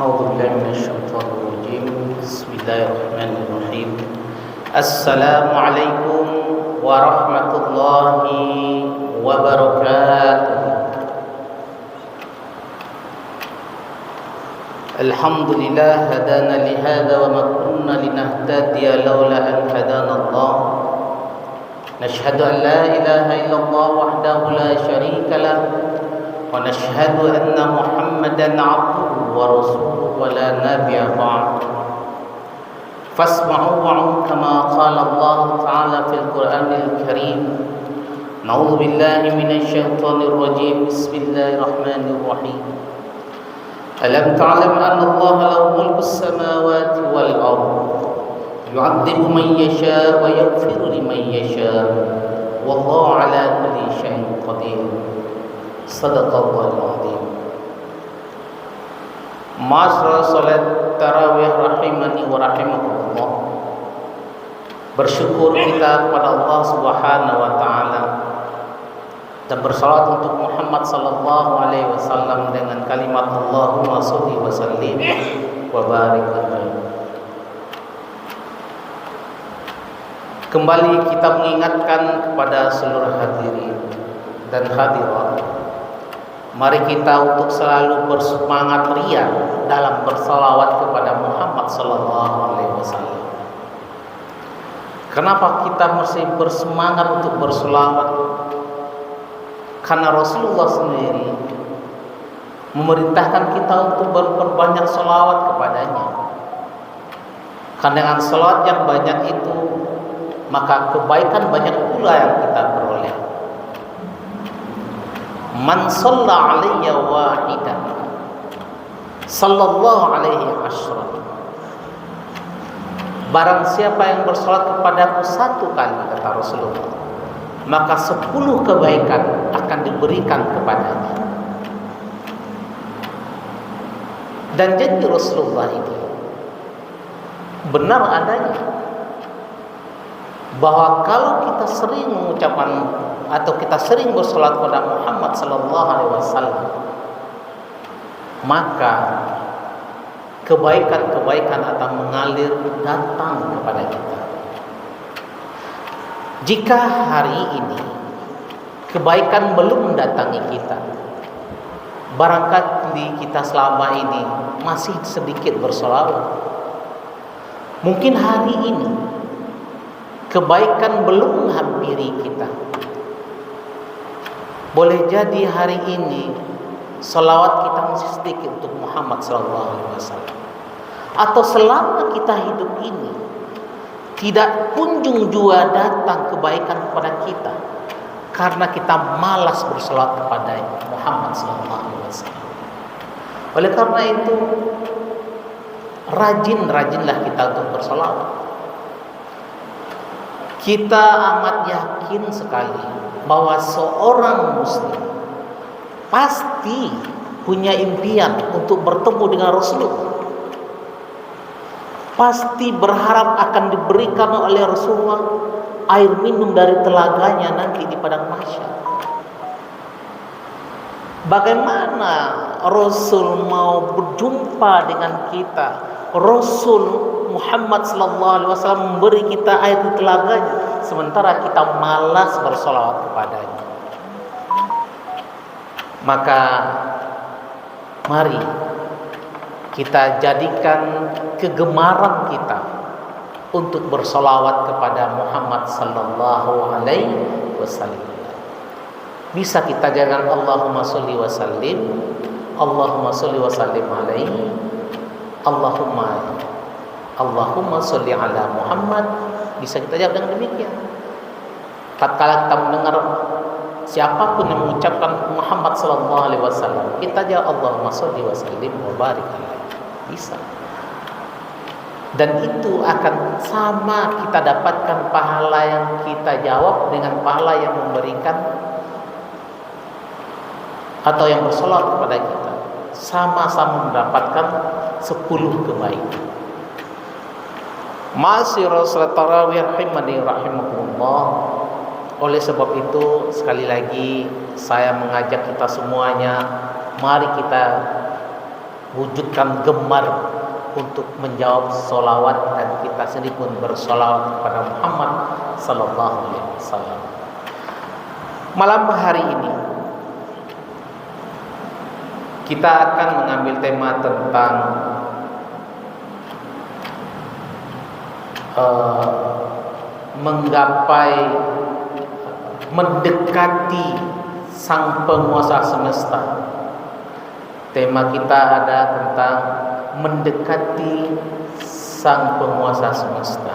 أعوذ بالله من الشيطان الرجيم بسم الله الرحمن الرحيم السلام عليكم ورحمة الله وبركاته الحمد لله هدانا لهذا وما كنا لنهتدي لولا أن هدانا الله نشهد أن لا إله إلا الله وحده لا شريك له ونشهد أن محمدا عبده ورسوله ولا نبي بعد فاسمعوا وعوا كما قال الله تعالى في القرآن الكريم نعوذ بالله من الشيطان الرجيم بسم الله الرحمن الرحيم ألم تعلم أن الله له ملك السماوات والأرض يعذب من يشاء ويغفر لمن يشاء والله على كل شيء قدير صدق الله العظيم. Ma'asyiral salat tarawih rahimani wa rahimakumullah. Bersyukur kita kepada Allah Subhanahu wa taala dan bersalawat untuk Muhammad sallallahu alaihi wasallam dengan kalimat Allahumma shalli wa sallim wa barik alaihi. Kembali kita mengingatkan kepada seluruh hadirin dan hadirat, mari kita untuk selalu bersemangat ria dalam bersalawat kepada Muhammad sallallahu alaihi wasallam. Kenapa kita mesti bersemangat untuk berselawat? Karena Rasulullah sendiri memerintahkan kita untuk berbanyak selawat kepadanya. Karena dengan selawat yang banyak itu, maka kebaikan banyak pula yang kita peroleh. Man shalla alayya wahidan sallallahu alaihi asyra. Barang siapa yang bersolat kepadaku satu kali, kata Rasulullah, maka 10 kebaikan akan diberikan kepadanya. Dan janji Rasulullah ini benar adanya, bahwa kalau kita sering mengucapkan atau kita sering bersolat kepada Muhammad sallallahu alaihi wasallam, maka kebaikan-kebaikan akan mengalir datang kepada kita. Jika hari ini kebaikan belum mendatangi kita, barangkali kita selama ini masih sedikit bersolawat. Mungkin hari ini kebaikan belum menghampiri kita. Boleh jadi hari ini salawat kita masih sedikit untuk Muhammad SAW. Atau selama kita hidup ini tidak kunjung jua datang kebaikan kepada kita karena kita malas bersalawat kepada Muhammad SAW. Oleh karena itu, rajinlah kita untuk bersalawat. Kita amat yakin sekali bahwa seorang muslim pasti punya impian untuk bertemu dengan Rasulullah. Pasti berharap akan diberikan oleh Rasulullah air minum dari telaganya nanti di padang mahsyar. Bagaimana Rasul mau berjumpa dengan kita? Rasul Muhammad sallallahu alaihi wasallam memberi kita air di telaganya, sementara kita malas bersolawat kepadanya. Maka mari kita jadikan kegemaran kita untuk bersolawat kepada Muhammad sallallahu alaihi wasallam. Bisa kita jangan Allahumma sholli wa sallim, Allahumma sholli wa sallim alaihi, Allahumma sholli ala Muhammad. Bisa kita jawab dengan demikian. Tatkala kita mendengar siapapun yang mengucapkan Muhammad sallallahu alaihi wasallam, kita jawab Allahumma sholli wa sallim wa barik alaihi. Bisa. Dan itu akan sama kita dapatkan pahala yang kita jawab dengan pahala yang memberikan atau yang bersolawat kepada kita. Sama-sama mendapatkan 10 kebaikan. Ma'asyiral salat tarawih rahimani rahimakumullah. Oleh sebab itu, sekali lagi saya mengajak kita semuanya, mari kita wujudkan gemar untuk menjawab solawat, dan kita sendiri pun bersolawat kepada Muhammad sallallahu alaihi wasallam. Malam hari ini kita akan mengambil tema tentang mendekati sang penguasa semesta. Tema kita ada tentang mendekati sang penguasa semesta.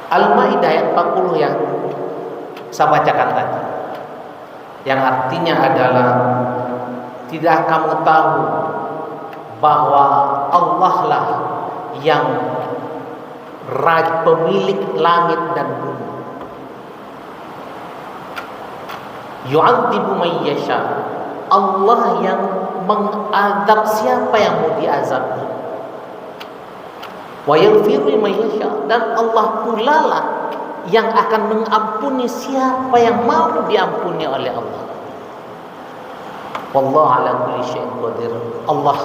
Al-Maidah ayat 40 yang saya bacakan tadi, yang artinya adalah, tidak kamu tahu bahwa Allah lah yang pemilik langit dan bumi, yu'adzibu may yasha, Allah yang mengadab siapa yang mau diazab, wa yaghfiru liman yasha, dan Allah pula lah yang akan mengampuni siapa yang mau diampuni oleh Allah. Wallahu ala kulli syai'in qadir. Allah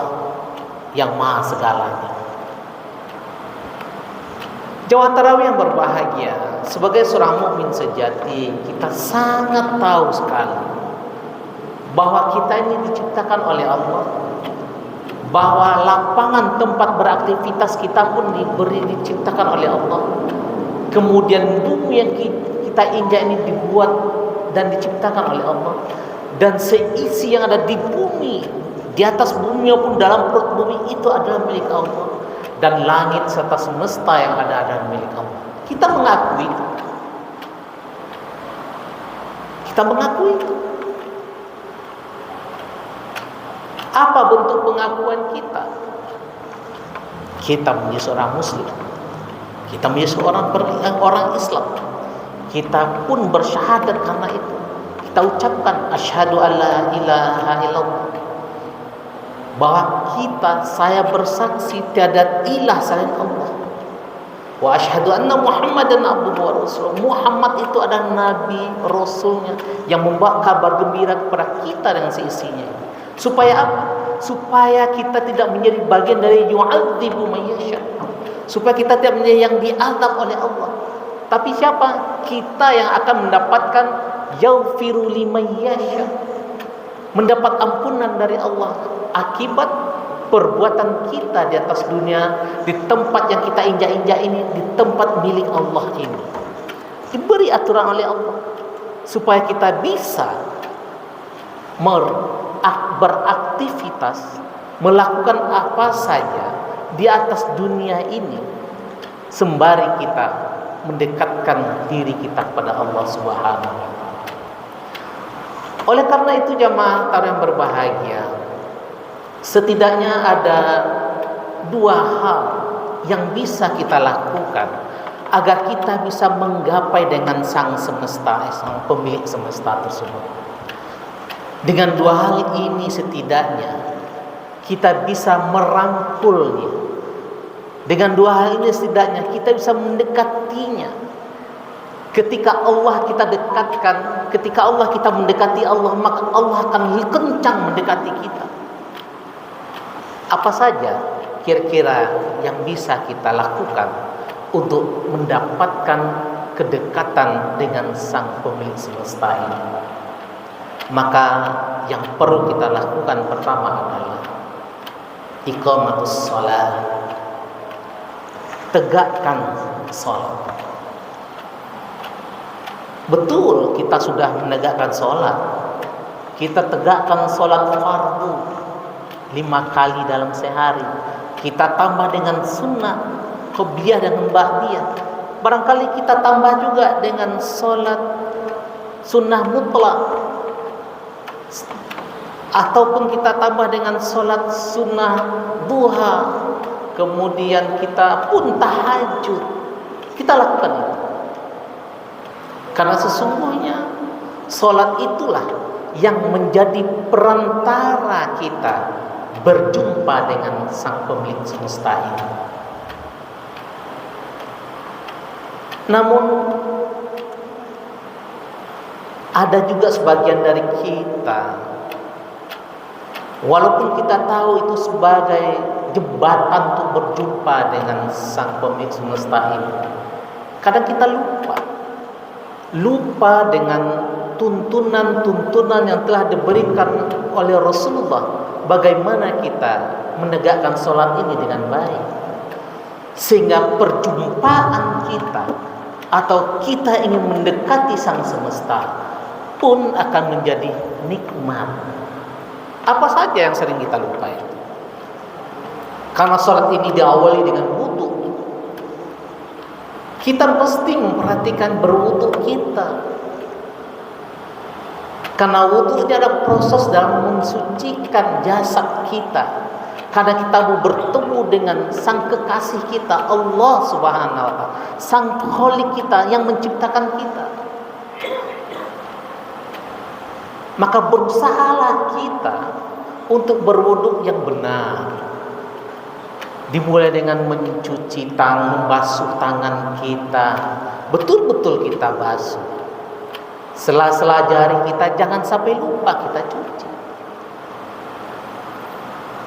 yang maha segalanya. Jemaah tarawih yang berbahagia, sebagai seorang mukmin sejati, kita sangat tahu sekali bahwa kita ini diciptakan oleh Allah, bahwa lapangan tempat beraktivitas kita pun diciptakan oleh Allah. Kemudian bumi yang kita injak ini dibuat dan diciptakan oleh Allah, dan seisi yang ada di bumi, di atas bumi maupun dalam perut bumi itu adalah milik Allah, dan langit serta semesta yang ada adalah milik Allah. Kita mengakui itu. Kita mengakui itu. Apa bentuk pengakuan kita? Kita menjadi seorang muslim, kita menjadi orang Islam, kita pun bersyahadat karena itu. Kita ucapkan asyhadu alla ilaha illallah, bahwa saya bersaksi tiada ilah selain Allah, wa asyhadu anna Muhammadan abduhu wa rasuluh, Muhammad itu adalah nabi rasulnya yang membawa kabar gembira kepada kita dengan seisinya. Supaya apa? Supaya kita tidak menjadi bagian dari yu'adzibu may yasha, supaya kita tidak menjadi yang diazab oleh Allah. Tapi siapa? Kita yang akan mendapatkan yaghfiru liman yasha, mendapat ampunan dari Allah akibat perbuatan kita di atas dunia, di tempat yang kita injak-injak ini, di tempat milik Allah ini. Diberi aturan oleh Allah supaya kita bisa beraktivitas, melakukan apa saja di atas dunia ini sembari kita mendekatkan diri kita kepada Allah Subhanahu wa taala. Oleh karena itu jamaah tarawih yang berbahagia, setidaknya ada dua hal yang bisa kita lakukan agar kita bisa menggapai dengan sang semesta, sang pemilik semesta tersebut. Dengan dua hal ini setidaknya kita bisa merangkulnya. Dengan dua hal ini setidaknya kita bisa mendekatinya. Ketika Allah kita dekatkan, ketika Allah kita mendekati Allah, maka Allah akan kencang mendekati kita. Apa saja kira-kira yang bisa kita lakukan untuk mendapatkan kedekatan dengan sang pemilik semesta ini? Maka yang perlu kita lakukan pertama adalah iqamatus shalah, tegakkan salat. Betul, kita sudah menegakkan salat, kita tegakkan salat fardu 5 kali dalam sehari, kita tambah dengan sunnah qobliyah dan ba'diyah. Barangkali kita tambah juga dengan salat sunnah mutlak, ataupun kita tambah dengan sholat sunnah duha, kemudian kita pun tahajud. Kita lakukan itu, karena sesungguhnya sholat itulah yang menjadi perantara kita berjumpa dengan sang pemilik semesta ini. Namun ada juga sebagian dari kita Walaupun kita tahu itu sebagai jembatan untuk berjumpa dengan sang pemilik semesta ini, kadang kita lupa dengan tuntunan-tuntunan yang telah diberikan oleh Rasulullah, bagaimana kita menegakkan sholat ini dengan baik, sehingga perjumpaan kita atau kita ingin mendekati sang semesta pun akan menjadi nikmat. Apa saja yang sering kita lupa itu? Karena sholat ini diawali dengan wudu, kita mesti memperhatikan berwudu kita. Karena wudu ini adalah proses dalam mensucikan jasad kita. Karena kita mau bertemu dengan sang kekasih kita, Allah Subhanahu wa Ta'ala, sang Khalik kita yang menciptakan kita. Maka berusahalah kita untuk berwudu yang benar. Dimulai dengan mencuci tangan, membasuh tangan kita, betul-betul kita basuh. Sela-sela jari kita jangan sampai lupa kita cuci.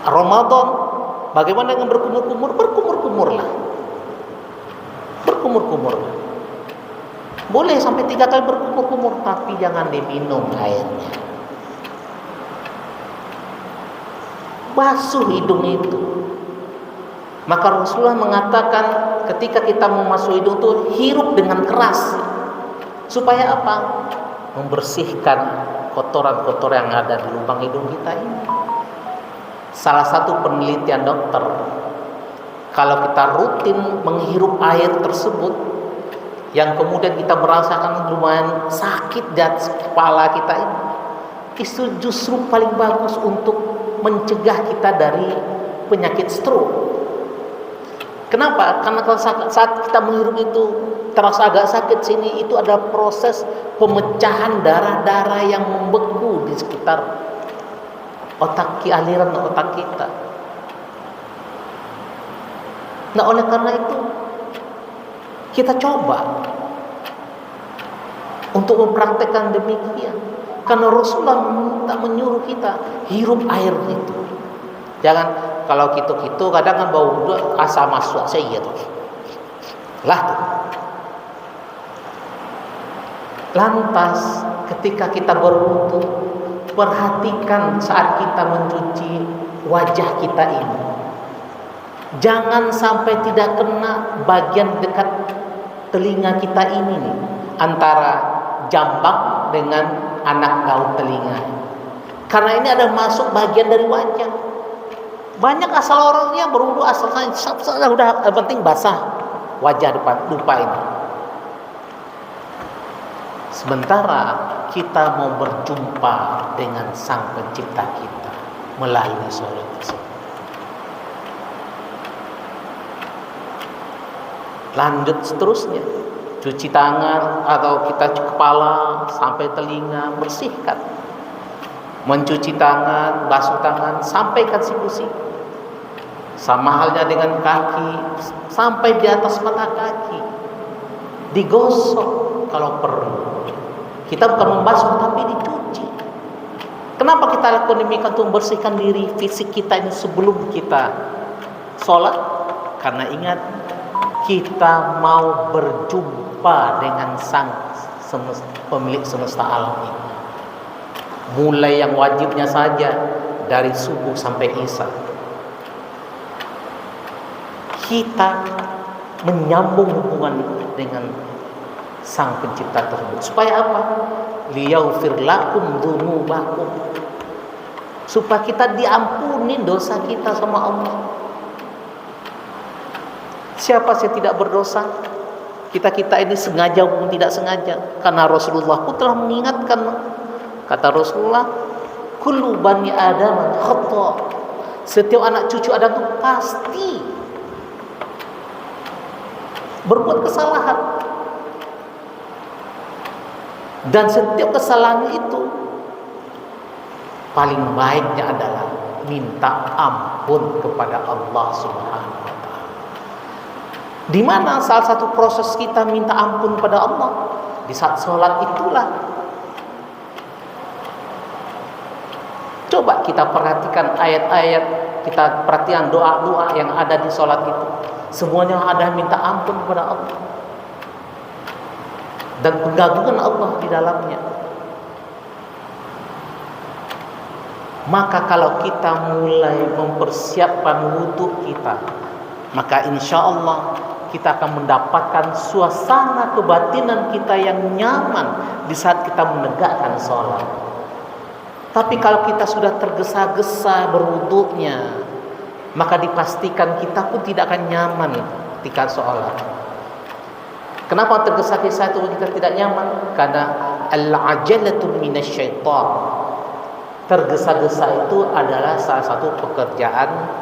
Ramadan, bagaimana dengan berkumur-kumur? Berkumur-kumurlah. Berkumur-kumurlah. Boleh sampai 3 kali berkumur-kumur, tapi jangan diminum airnya. Basuh hidung itu. Maka Rasulullah mengatakan ketika kita mau masuk hidung itu hirup dengan keras. Supaya apa? Membersihkan kotoran-kotoran yang ada di lubang hidung kita ini. Salah satu penelitian dokter, kalau kita rutin menghirup air tersebut, yang kemudian kita merasakan lumayan sakit di atas kepala kita ini, itu justru paling bagus untuk mencegah kita dari penyakit stroke. Kenapa? Karena kalau saat kita menghirup itu terasa agak sakit sini, itu ada proses pemecahan darah-darah yang membeku di sekitar aliran otak kita. Nah, oleh karena itu kita coba untuk mempraktekkan demikian. Karena Rasulullah menyuruh kita hirup air itu. Jangan kalau gitu-gitu kadang kan bau asam masuk saya tuh. Lah tuh. Lantas ketika kita berwudu, perhatikan saat kita mencuci wajah kita ini. Jangan sampai tidak kena bagian dekat telinga kita ini nih, antara jambak dengan anak daun telinga. Karena ini ada masuk bagian dari wajah. Banyak asal orangnya berwudu asalnya udah penting basah wajah depan lupa ini. Sementara kita mau berjumpa dengan sang pencipta kita melalui sholat tersebut. Lanjut seterusnya, cuci tangan atau kita cuci kepala sampai telinga, bersihkan. Mencuci tangan, basuh tangan sampai ke siku-siku. Sama halnya dengan kaki, sampai di atas mata kaki. Digosok kalau perlu. Kita bukan membasuh tapi dicuci. Kenapa kita lakukan demikian? Untuk membersihkan diri fisik kita ini sebelum kita sholat. Karena ingat, kita mau berjumpa dengan sang pemilik semesta alam ini. Mulai yang wajibnya saja dari subuh sampai isya, kita menyambung hubungan dengan sang pencipta tersebut. Supaya apa? Liyaghfir lakum dzunubakum. Supaya kita diampuni dosa kita sama Allah. Siapa sih tidak berdosa? Kita ini sengaja maupun tidak sengaja. Karena Rasulullah pun telah mengingatkan. Kata Rasulullah, kullu bani Adam khata. Setiap anak cucu Adam itu pasti berbuat kesalahan. Dan setiap kesalahan itu paling baiknya adalah minta ampun kepada Allah Subhanahu wa Ta'ala. Di mana salah satu proses kita minta ampun kepada Allah? Di saat sholat itulah. Coba Coba kita perhatikan ayat-ayat, kita perhatikan doa-doa yang ada di sholat itu. Semuanya ada minta ampun kepada Allah dan pengagungan Allah di dalamnya. Maka kalau kita mulai mempersiapkan wudhu kita, maka insya Allah kita akan mendapatkan suasana kebatinan kita yang nyaman di saat kita menegakkan sholat. Tapi kalau kita sudah tergesa-gesa berwudhunya, maka dipastikan kita pun tidak akan nyaman ketika sholat. Kenapa tergesa-gesa itu kita tidak nyaman? Karena al-ajalatu minasyaitan. Tergesa-gesa itu adalah salah satu pekerjaan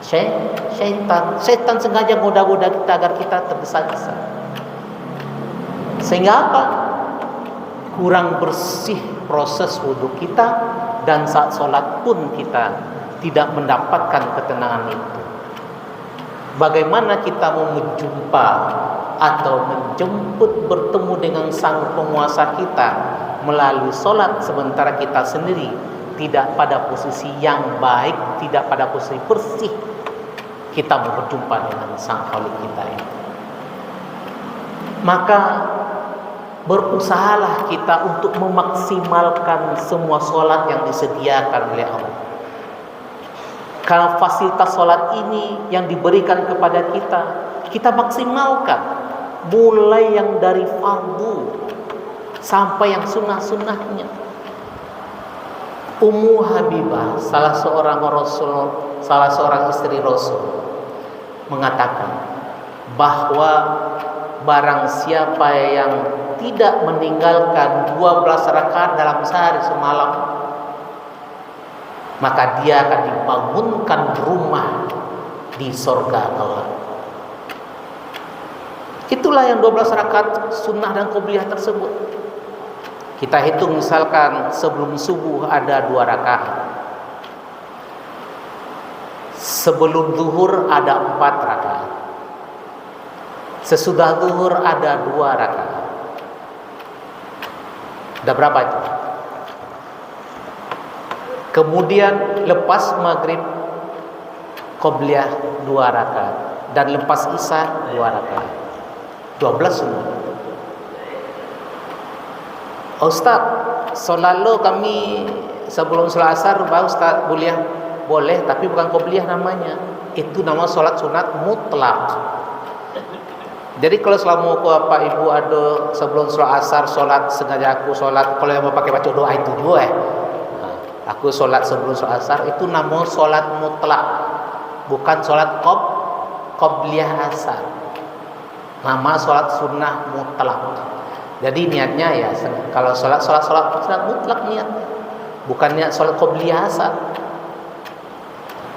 syaitan. Syaitan sengaja goda-goda kita agar kita tergesa-gesa. Sehingga apa? Kurang bersih proses wudhu kita, dan saat sholat pun kita tidak mendapatkan ketenangan itu. Bagaimana kita mau menjumpa atau menjemput bertemu dengan sang penguasa kita melalui sholat, sementara kita sendiri tidak pada posisi yang baik, tidak pada posisi bersih kita mau berjumpa dengan sang Khalik kita ini. Maka berusahalah kita untuk memaksimalkan semua sholat yang disediakan oleh Allah. Karena fasilitas sholat ini yang diberikan kepada kita, kita maksimalkan. Mulai yang dari fardu sampai yang sunnah-sunnahnya. Ummu Habibah, salah seorang istri Rasul, mengatakan bahwa barang siapa yang tidak meninggalkan 12 rakaat dalam sehari semalam, maka dia akan dibangunkan rumah di surga Allah. Itulah yang 12 rakaat sunnah dan qobliyah tersebut. Kita hitung misalkan sebelum subuh ada 2 rakaat, sebelum zuhur ada 4 rakaat, sesudah zuhur ada 2 rakaat. Ada berapa itu? Kemudian lepas maghrib qobliyah 2 rakaat, dan lepas isya 2 rakaat. 12 semua. Ustaz, solat lo kami sebelum sholat asar baru Ustaz kuliah. Boleh, tapi bukan qobliyah namanya. Itu nama sholat sunat mutlak. Jadi kalau selama Bapak Ibu ada sebelum sholat asar sholat, sengaja aku sholat, kalau yang mau pakai baca doa itu juga aku sholat sebelum sholat asar, itu nama sholat mutlak, bukan sholat qobliyah asar. Nama sholat sunnah mutlak. Jadi niatnya ya, kalau sholat mutlak niat, bukan niat sholat qobliyah asar.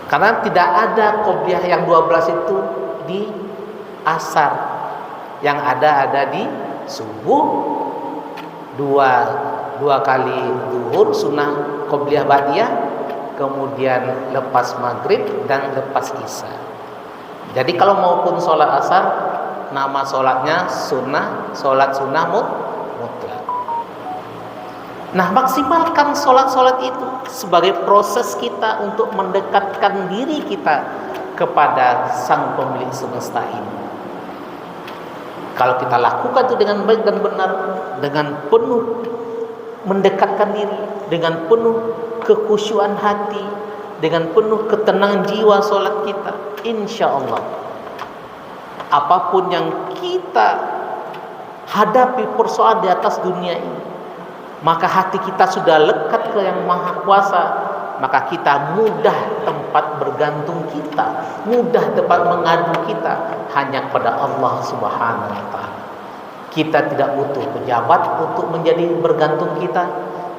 Karena tidak ada qobliyah yang 12 itu di asar. Yang ada di subuh, dua kali zuhur sunnah qobliyah ba'diyah, kemudian lepas maghrib dan lepas isya. Jadi kalau maupun sholat asar, nama sholatnya sholat sunnah mutlak. Nah, maksimalkan sholat-sholat itu sebagai proses kita untuk mendekatkan diri kita kepada sang pemilik semesta ini. Kalau kita lakukan itu dengan baik dan benar, dengan penuh mendekatkan diri, dengan penuh kekhusyuan hati, dengan penuh ketenangan jiwa sholat kita, insya Allah apapun yang kita hadapi persoalan di atas dunia ini, maka hati kita sudah lekat ke yang Maha Kuasa, maka kita mudah tempat bergantung kita, mudah tempat mengadu kita hanya kepada Allah Subhanahu wa taala. Kita tidak butuh pejabat untuk menjadi bergantung kita.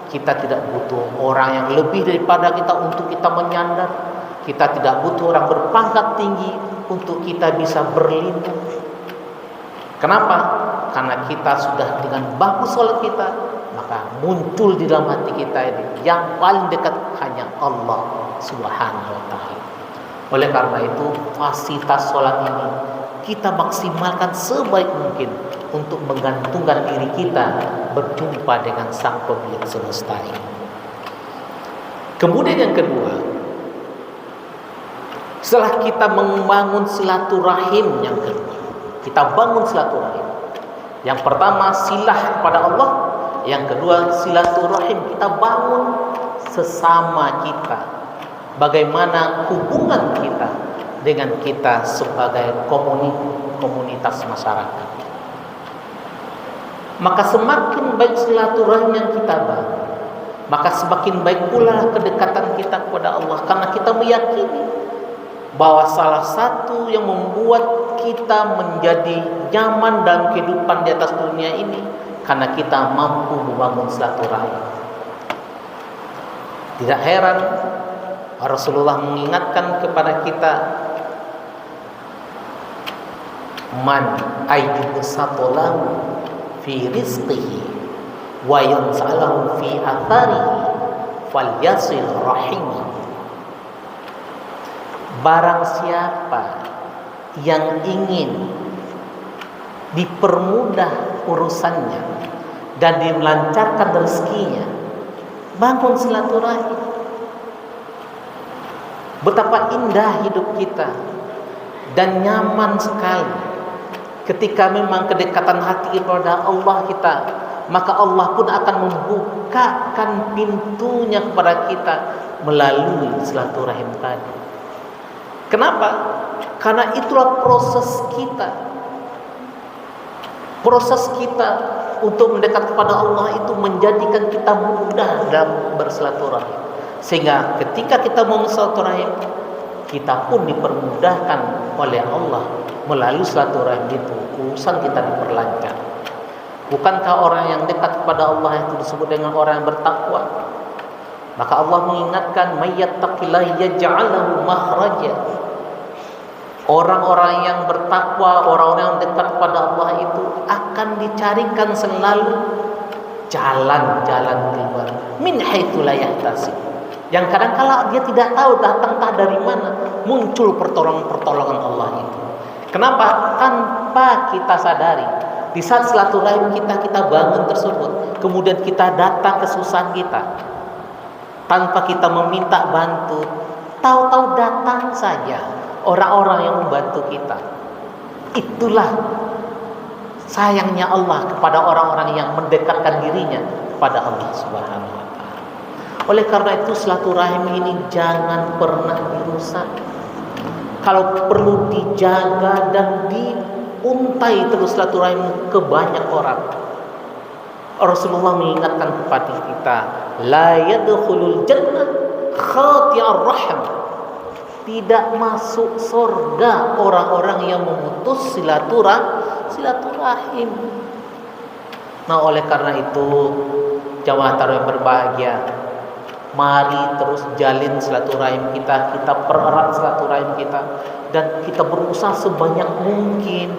Kita tidak butuh orang yang lebih daripada kita untuk kita menyandar. Kita tidak butuh orang berpangkat tinggi untuk kita bisa berlindung. Kenapa? Karena kita sudah dengan bagus sholat kita, maka muncul di dalam hati kita ini yang paling dekat hanya Allah Subhanahu wa taala. Oleh karena itu, fasilitas sholat ini kita maksimalkan sebaik mungkin untuk menggantungkan diri kita berjumpa dengan sang pemilik semesta ini. Kemudian yang kedua, setelah kita membangun silaturahim yang kedua, kita bangun silaturahim. Yang pertama silah kepada Allah, yang kedua silaturahim kita bangun sesama kita. Bagaimana hubungan kita dengan kita sebagai komunitas masyarakat. Maka semakin baik silaturahim yang kita bangun, maka semakin baik pula kedekatan kita kepada Allah, karena kita meyakini bahwa salah satu yang membuat kita menjadi nyaman dalam kehidupan di atas dunia ini karena kita mampu membangun silaturahim. Tidak heran Rasulullah mengingatkan kepada kita, man ayyubu satolahu fi rizqihi wa yansalahu fi atharihi falyasil rahimah. Barang siapa yang ingin dipermudah urusannya dan dilancarkan rezekinya, bangun silaturahim. Betapa indah hidup kita dan nyaman sekali ketika memang kedekatan hati kepada Allah kita, maka Allah pun akan membukakan pintunya kepada kita melalui silaturahim tadi. Kenapa? Karena itulah proses kita. Proses kita untuk mendekat kepada Allah itu menjadikan kita mudah dalam bersilaturahim. Sehingga ketika kita mau bersilaturahim, kita pun dipermudahkan oleh Allah melalui silaturahim itu. Urusan kita diperlancar. Bukankah orang yang dekat kepada Allah itu disebut dengan orang yang bertakwa? Maka Allah mengingatkan, mayyattaqillaha yaj'al lahu makhraja. Orang-orang yang bertakwa, orang-orang yang dekat kepada Allah itu akan dicarikan selalu jalan-jalan keluar min haitsu la yahtasib. Yang kadang-kala dia tidak tahu datang dari mana muncul pertolongan Allah itu. Kenapa? Tanpa kita sadari. Di saat silaturahim kita bangun tersebut, kemudian kita datang kesusahan kita tanpa kita meminta bantu, tahu-tahu datang saja orang-orang yang membantu kita. Itulah sayangnya Allah kepada orang-orang yang mendekatkan dirinya kepada Allah Subhanahu wa taala. Oleh karena itu silaturahim ini jangan pernah dirusak. Kalau perlu dijaga dan diuntai terus silaturahim ke banyak orang. Rasulullah mengingatkan kepada kita, la yadkhulul jannah khati'ar rahim. Tidak masuk surga orang-orang yang memutus silaturahim. Nah, oleh karena itu jamaah tarawih berbahagia, mari terus jalin silaturahim kita pererat silaturahim kita, dan kita berusaha sebanyak mungkin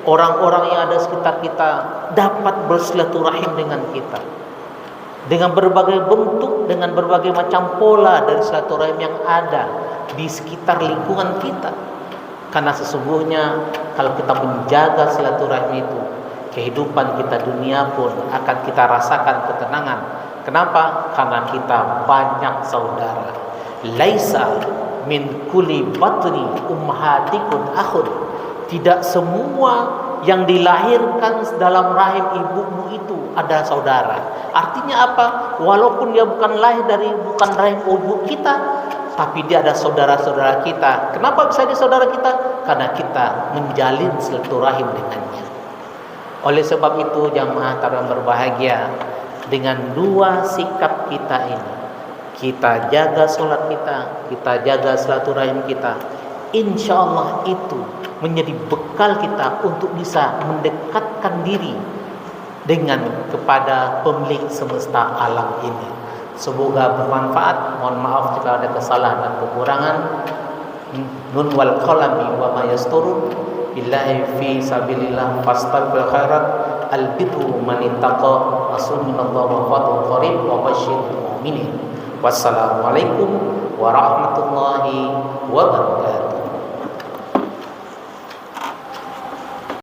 orang-orang yang ada sekitar kita dapat bersilaturahim dengan kita. Dengan berbagai bentuk, dengan berbagai macam pola dari silaturahim yang ada di sekitar lingkungan kita. Karena sesungguhnya kalau kita menjaga silaturahim itu, kehidupan kita dunia pun akan kita rasakan ketenangan. Kenapa? Karena kita banyak saudara. Laisa min kulli batni ummahatikum akhun. Tidak semua yang dilahirkan dalam rahim ibumu itu ada saudara. Artinya apa? Walaupun dia bukan rahim ibu kita, tapi dia ada saudara-saudara kita. Kenapa bisa dia saudara kita? Karena kita menjalin silaturahim dengannya. Oleh sebab itu jamaah tarawih berbahagia, dengan dua sikap kita ini, kita jaga sholat kita jaga silaturahim kita, insya Allah itu menjadi bekal kita untuk bisa mendekatkan diri dengan kepada pemilik semesta alam ini. Semoga bermanfaat. Mohon maaf jika ada kesalahan dan kekurangan. Nun wal qalami wa ma yasturun. Billahi fi sabilillah fastaghfirul khairat. Al birru man ittaqa. Rasulullah wa qarib wa basyiril mu'minin. Wassalamualaikum warahmatullahi wabarakatuh.